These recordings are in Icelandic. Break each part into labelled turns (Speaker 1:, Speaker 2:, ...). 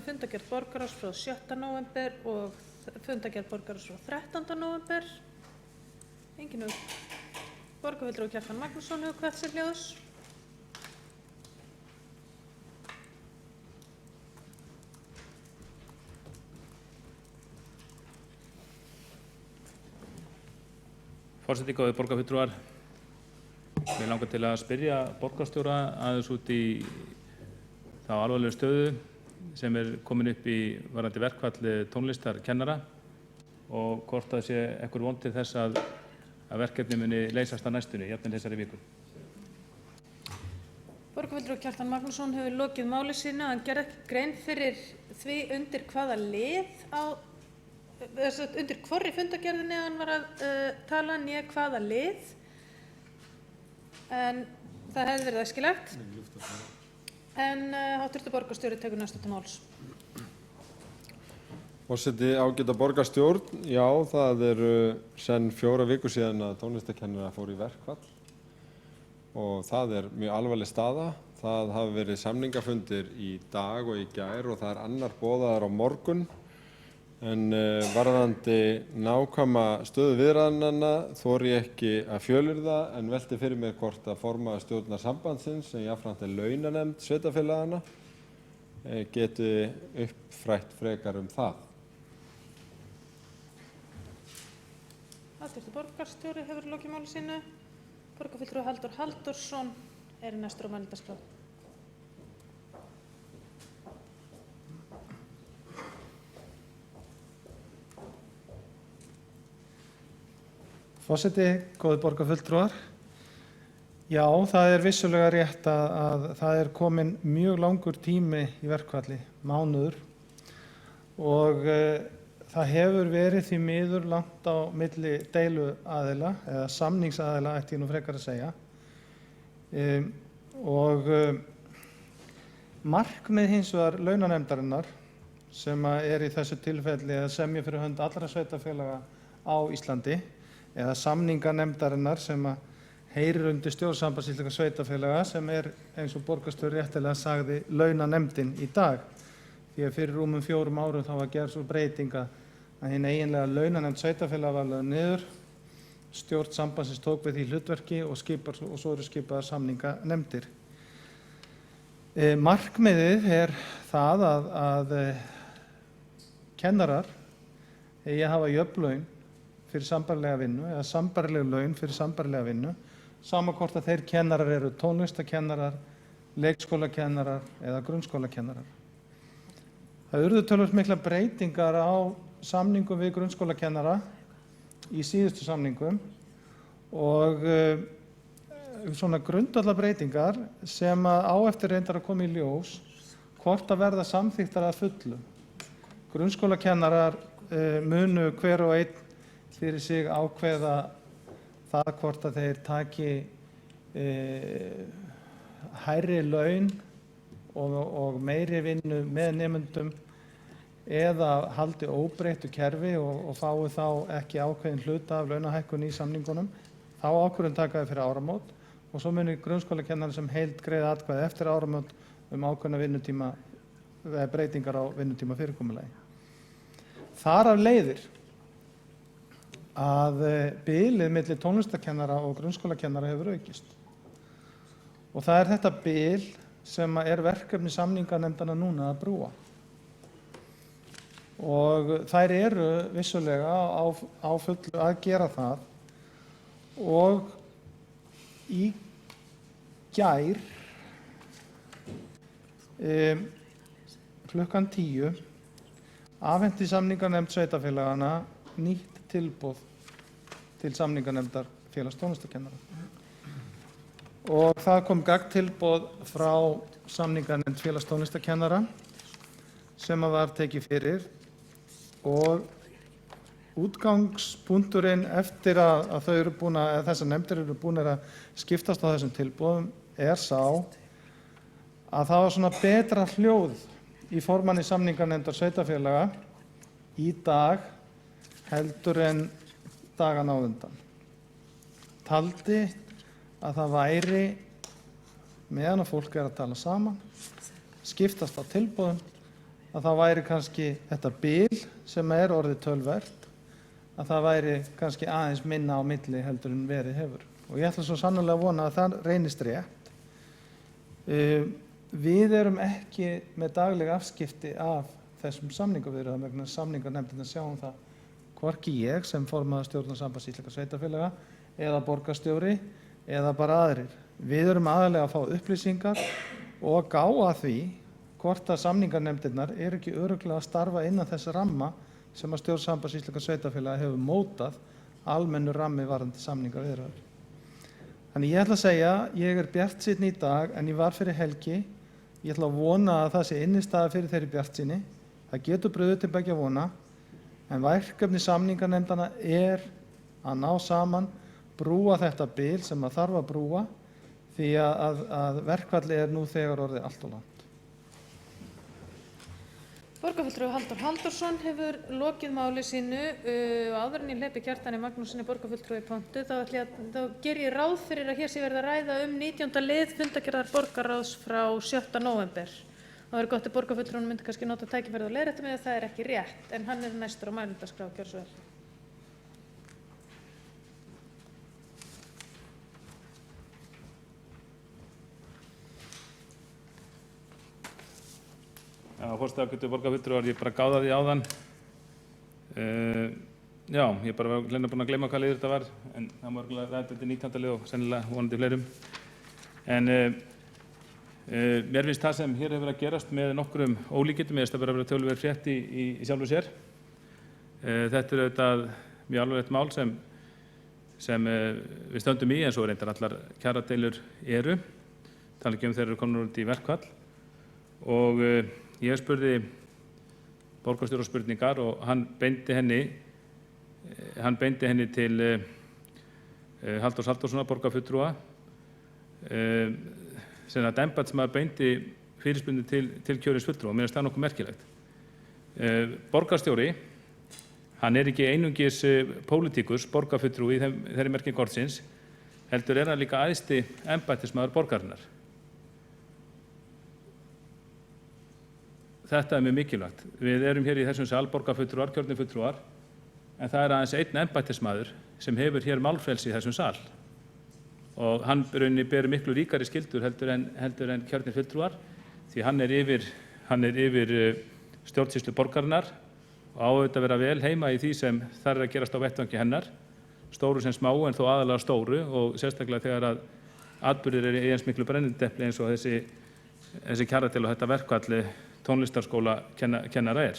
Speaker 1: fundargerð borgarráðs frá 7. nóvember og fundargerð borgarráðs frá 13. nóvember. Enginn borgarfulltrúi Kjartan Magnússon hefur kvætt sér hljóðs.
Speaker 2: Forseti, góðir borgarfulltrúar, mig langar til að spyrja borgarstjóra aðeins út í þá alvarlegu stöðu sem komin upp í varðandi verkfall tónlistarkennara og hvort það sé einhver von til þess að verkefni muni leysast á næstunni, jafnvel þessari viku.
Speaker 1: Borgarfulltrúi Kjartan Magnússon hefur lokið máli sínu. Hann gerði ekki grein fyrir því undir hvaða lið undir hvorri fundargerðinni hann var að tala né hvaða lið, en það hefði verið æskilegt. En háttvirtur borgarstjóri tekur næstu til máls.
Speaker 3: Forseti, ágæta borgarstjórn, já, það eru senn 4 vikur síðan að tónlistarkennara fór í verkfall og það mjög alvarleg staða. Það hafa verið samningafundir í dag og í gær og það annar boðaður á morgun. En varðandi nákvæma stöðu viðræðnanna þori ég ekki að fjölyrða en velti fyrir mér hvort að formaður stjórnar sambandsins sem jafnframt launanefnd sveitarfélagana geti uppfrætt frekar það.
Speaker 1: Háttvirtur borgarstjóri hefur lokið máli sínu. Borgarfulltrúi Halldór Halldórsson næstur á mælendaskrá.
Speaker 4: Forseti, góðir borgarfulltrúar. Já, það vissulega rétt að það komin mjög langur tími í verkfalli, mánuður, og það hefur verið því miður langt á milli deiluaðila eða samningsaðila ætti ég nú frekar að segja. Og markmið hins vegar launanefndarinnar sem í þessu tilfelli að semja fyrir hönd allra sveitarfélaga á Íslandi eða samninganefndarinnar sem heyrir undir stjórn Sambands íslenskra sveitarfélaga sem eins og borgarstjóri réttilega sagði launanefndin í dag. Því að fyrir rúmum 4 árum þá var gerð svo breytinga að hin eiginlega launanefnd sveitarfélaga var lögð niður, stjórn sambandsins tók við því hlutverki og svo eru skipaðar samninganefndir. Markmiðið það að kennarar eigi að hafa jöfn laun fyrir sambærilega vinnu eða sambærileg laun fyrir sambærilega vinnu, sama hvort að þeir kennarar eru tónlistarkennarar, leikskólakennarar eða grunnskólakennarar. Það urðu töluvert miklar breytingar á samningum við grunnskólakennara í síðustu samningum og svona grundvallarbreytingar sem á eftir reyndar að koma í ljós hvort að verða samþykktar að fullu. Grunnskólakennarar munu hver og einn fyrir sig ákveða það hvort að þeir taki hærri laun og meiri vinnu með nemendum eða haldi óbreyttu kerfi og fái þá ekki ákveðin hluta af launahækkun í samningunum. Þá ákvörðun taka þau fyrir áramót og svo muni grunnskólakennari sem heild greiða atkvæði eftir áramót ákveðna vinnutíma eða breytingar á vinnutíma fyrirkomulagi. Þar af leiðir að bilið milli tónlistarkennara og grunnskólakennara hefur aukist. Og það þetta bil sem verkefni samninganefndanna núna að brúa. Og þær eru vissulega á fullu að gera það og í gær klukkan 10 afhenti samninganefnd sveitarfélagana nýtt tilboð til samninganefndar félags tónlistarkennara. Og það kom gagntilboð frá samninganefnd félags tónlistarkennara sem var tekið fyrir og útgangspunkturinn eftir að þau eru búin að þessar nefndir eru búin að skiptast á þessum tilboðum sá að það var svona betra hljóð í formanni samninganefndar sveitarfélaga í dag heldur en dagann á undan. Taldi að það væri meðan að fólk að tala saman, skiptast á tilboðum að það væri kannski þetta bil sem er orðið töluvert, að það væri kannski aðeins minna á milli heldur en verið hefur. Og ég ætla svo sannarlega að vona að það reynist rétt. Við erum ekki með dagleg afskipti af þessum samningaviðræðum vegna samninganefndina sjáum það hvorki ég sem formaður stjórnar Sambands íslenskra sveitarfélaga eða borgarstjóri eða bara aðrir. Við erum aðalega að fá upplýsingar og gá að því hvort að samninganefndirnar eru ekki örugglega að starfa innan þess ramma sem að stjórn Sambands íslenskra sveitarfélaga hefur mótað almennu rammi varðandi samningaviðræður. Þannig ég ætla að segja, ég er bjartsýnn í dag en ég var fyrir helgi. Ég ætla að vona að það sé innistæða fyrir þeirri bjartsýni. Það getur brugðið til beggja vona, en verkefni samninganefndanna er að ná saman, brúa þetta bil sem að þarf að brúa því að verkfalli er nú þegar orðið allt of langt.
Speaker 1: Borgarfulltrúi Halldór Halldórsson hefur lokið máli sínu og áður en ég hleypi Kjartani Magnússyni borgarfulltrúi í pontu þá ger ég ráð fyrir að hér sé verið að ræða 19. lið fundargerðar borgarráðs frá 7. nóvember. Það verður gott að borgarfulltrúin myndi kannski nota tækifærið og leiðrétta mig að það er ekki rétt, en hann er næstur á mælendaskrá, gjörðu svo vel.
Speaker 2: Já, forseti borgarfulltrúar, ég bara gáði því áðan. Já, ég bara var búin að gleyma hvað liður þetta var, en það var rætt þetta 19. lið og sennilega vonandi fleirum. En mér finnst það sem hér hefur verið að gerast með nokkrum ólíkindum, eða það verið að vera töluverð frétt í sjálfu sér. Þetta er auðvitað mjög alvarlegt mál sem við stöndum í, en svo reyndar allar kjaradeilur eru. Tala ekki þeir eru komin út í verkfall. Og ég spurði borgarstjóra spurningar og hann beindi henni til Halldórs Halldórssonar borgarfulltrúa sem að embættismaður beindi fyrirspurningu til kjörins fulltrúa. Mér finnst það nokkuð merkilegt. Borgarstjóri, hann er ekki einungis pólitíkus, borgarfulltrúi í þeirri merkingu orðsins, heldur er hann líka æðsti embættismaður borgarinnar. Þetta er mjög mikilvægt. Við erum hér í þessum sal borgarfulltrúar, kjörnir fulltrúar, en það er aðeins einn embættismaður sem hefur hér málfrelsi í þessum sal. Og hann ber miklu ríkari skyldur heldur en kjörnir fulltrúar, því hann er yfir stjórnsýslu borgarinnar og á auðvitað að vera vel heima í því sem þar er að gerast á vettvangi hennar, stóru sem smáu en þó aðalega stóru og sérstaklega þegar að atburðir eru í eins miklu brennidepli eins og þessi kjaradeila og þetta verkfall tónlistarskóla kennara er.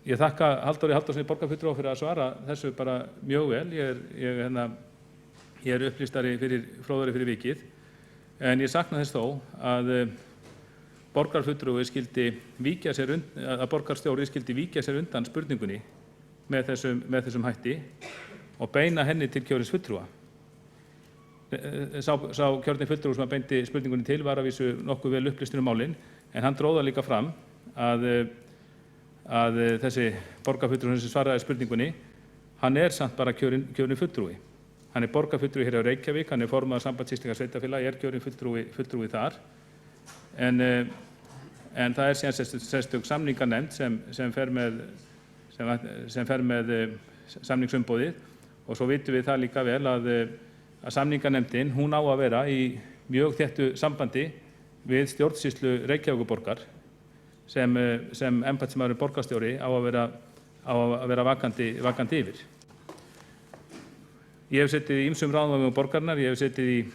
Speaker 2: Ég þakka Halldóri Halldórssyni borgarfulltrúa fyrir að svara þessu bara mjög vel. Ég er upplýstari fróðari fyrir vikið, en ég sakna þess þó að borgarfulltrúi skildi víkja sér að borgarstjóri skildi víkja sér undan spurningunni með þessum hætti og beina henni til kjörins fulltrúa. Sá kjörni fulltrúi sem beindi spurningunni til var að vísu nokkuð vel upplýstur málin, en hann dróða líka fram að þessi borgarfulltrúi sem svaraði spurningunni, hann er samt bara kjörinn fulltrúi. Hann er borgarfulltrúi hér á Reykjavík, hann er formaður Sambands íslenskra sveitarfélaga, er kjörinn fulltrúi þar. En það er síðan sérstök samninganefnd sem fer með samningsumboðið, og svo vitum við það líka vel að samninganefndin, hún á að vera í mjög þéttu sambandi við stjórnsýslu Reykjavíkurborgar sem embættismaðurinn borgarstjóri á að vera vakandi yfir. Ég hef setið í ýmsum ráðum á borgarinnar, ég hef setið í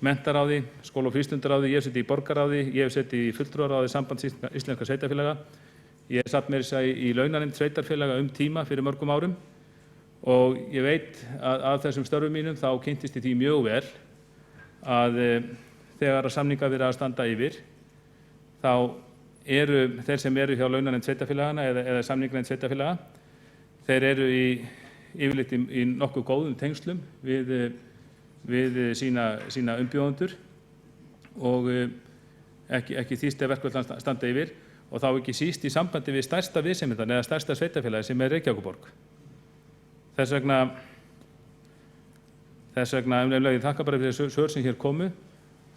Speaker 2: menntaráði, skóla- og frístundaráði, ég hef setið í borgarráði, ég hef setið í fulltrúaráði Sambands íslenskra sveitarfélaga, ég hef satt meira að segja í launanefnd sveitarfélaga tíma fyrir mörgum árum og ég veit að þessum störfum mínum þá kynntist ég því mjög vel að þegar að samningar verið að standa yfir, þá eru þeir sem eru hjá launanefnd sveitarfélagana eða samninganefnd sveitarfélaga, þeir eru yfirleitt í nokkuð góðum tengslum við sína umbjóðendur og ekki síst ef verkföll standa yfir, og þá ekki síst í sambandi við stærsta viðsemjendann eða stærsta sveitarfélagi sem er Reykjavíkurborg. Þess vegna ég þakka bara fyrir svör sem hér komu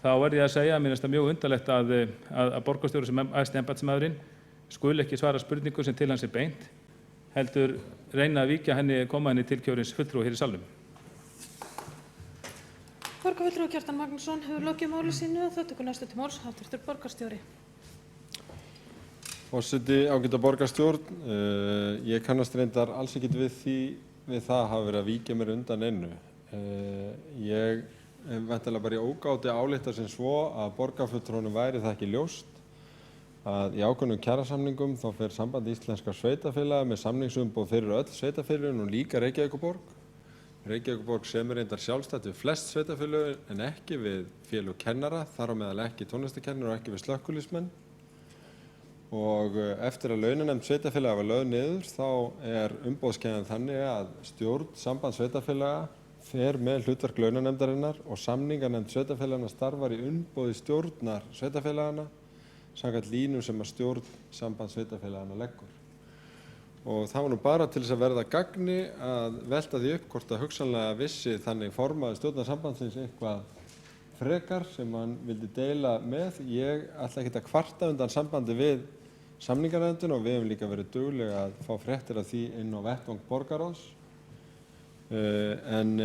Speaker 2: þá verð ég að segja að mér finnst það mjög undarlegt að borgarstjóri sem æðsti embættismaðurinn skuli ekki svara spurningu sem til hans er beint, heldur reyna að víkja henni, koma henni til kjörins fulltrúa hér í salnum.
Speaker 1: Borgarfulltrúi Kjartan Magnússon hefur lokið máli sínu og þá tekur næstu til máls hv. borgarstjóri.
Speaker 3: Forseti, ágæta borgarstjórn, ég kannast reyndar alls ekkert við það að hafa verið að víkja mér undan einu. Ég væntanlega bara í ógáti álykta sem svo að borgarfulltrúunum væri það ekki ljóst að í ákveðnum kjarasamningum þá fer Samband íslenskra sveitarfélaga með samningsumboð fyrir öll sveitarfélögin og líka Reykjavíkurborg. Reykjavíkurborg semur reyndar sjálfstætt við flest sveitarfélög en ekki við félög kennara, þar á meðal ekki tónlistarkennara og ekki við slökkviliðsmenn. Og eftir að launanefnd sveitarfélaga var lögð niður þá er umboðskeðjan þannig að stjórn Samband sveitarfélaga fer með hlutverk launanefndarinnar og samninganefnd sveitarfélagana starfar í umboði stjórnar sveitarfélagana samkvæmt línum sem að stjórn Samband sveitarfélagana leggur. Og það var nú bara til þess að verða gagni að velta því upp hvort að hugsanlega vissi þannig formaður stjórnarsambandsins eitthvað frekar sem hann vildi deila með. Ég ætla ekki að kvarta undan sambandi við samninganefndina og við hefum líka verið dugleg að fá fréttir af því inn á vettvang borgarráðs. En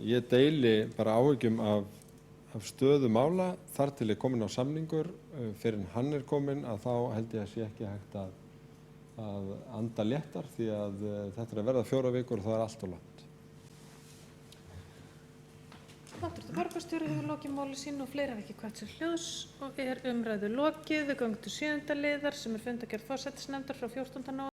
Speaker 3: ég deili bara áhyggjum af stöðu mála þar til er komin á samningur. Fyrir en hann er komin að þá held ég að sé ekki hægt að anda léttar því að þetta er að verða 4 vikur og það er allt of langt.
Speaker 1: Hv. borgarstjóri hefur lokið máli sínu og fleiri hafa ekki kvætt sér hljóðs og umræðu lokið. Við göngum til 7. liðar sem fundargerð forsætisnefndar frá 14. nóvember.